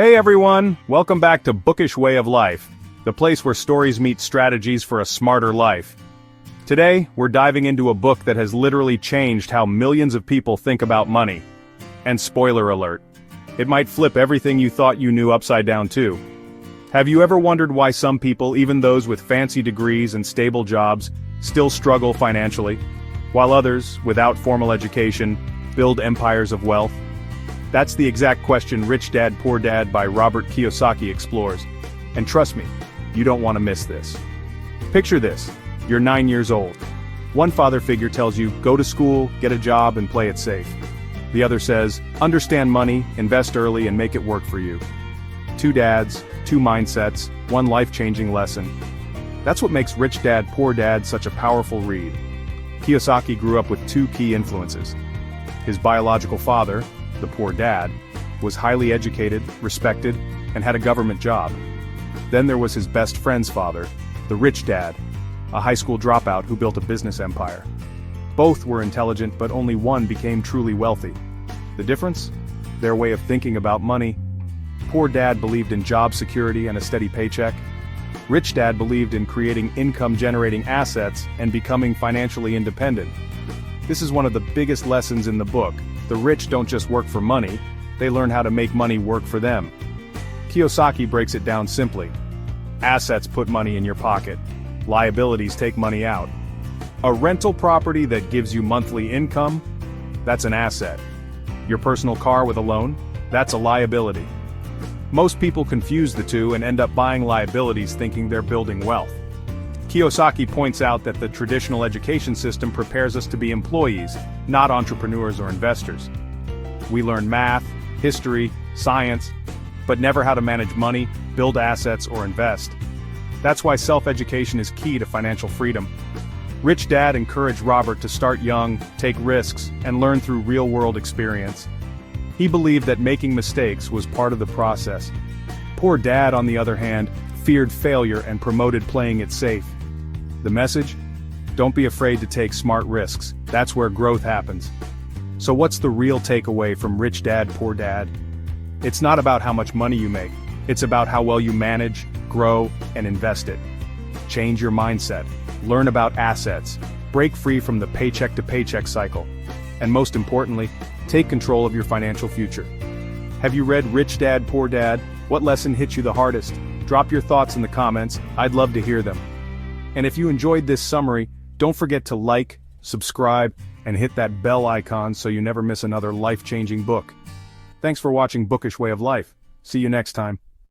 Hey everyone, welcome back to Bookish Way of Life, the place where stories meet strategies for a smarter life. Today, we're diving into a book that has literally changed how millions of people think about money. And spoiler alert, it might flip everything you thought you knew upside down too. Have you ever wondered why some people, even those with fancy degrees and stable jobs, still struggle financially, while others, without formal education, build empires of wealth? That's the exact question Rich Dad, Poor Dad by Robert Kiyosaki explores. And trust me, you don't want to miss this. Picture this, you're 9 years old. One father figure tells you, go to school, get a job, and play it safe. The other says, understand money, invest early, and make it work for you. Two dads, two mindsets, one life-changing lesson. That's what makes Rich Dad, Poor Dad such a powerful read. Kiyosaki grew up with two key influences. His biological father, the poor dad, was highly educated, respected, and had a government job. Then there was his best friend's father, the rich dad, a high school dropout who built a business empire. Both were intelligent, but only one became truly wealthy. The difference? Their way of thinking about money. Poor dad believed in job security and a steady paycheck. Rich dad believed in creating income-generating assets and becoming financially independent. This is one of the biggest lessons in the book. The rich don't just work for money, they learn how to make money work for them. Kiyosaki breaks it down simply. Assets put money in your pocket. Liabilities take money out. A rental property that gives you monthly income? That's an asset. Your personal car with a loan? That's a liability. Most people confuse the two and end up buying liabilities thinking they're building wealth. Kiyosaki points out that the traditional education system prepares us to be employees, not entrepreneurs or investors. We learn math, history, science, but never how to manage money, build assets, or invest. That's why self-education is key to financial freedom. Rich Dad encouraged Robert to start young, take risks, and learn through real-world experience. He believed that making mistakes was part of the process. Poor Dad, on the other hand, feared failure and promoted playing it safe. The message? Don't be afraid to take smart risks. That's where growth happens. So what's the real takeaway from Rich Dad, Poor Dad? It's not about how much money you make. It's about how well you manage, grow, and invest it. Change your mindset. Learn about assets. Break free from the paycheck-to-paycheck cycle. And most importantly, take control of your financial future. Have you read Rich Dad, Poor Dad? What lesson hit you the hardest? Drop your thoughts in the comments. I'd love to hear them. And if you enjoyed this summary, don't forget to like, subscribe, and hit that bell icon so you never miss another life-changing book. Thanks for watching Bookish Way of Life. See you next time.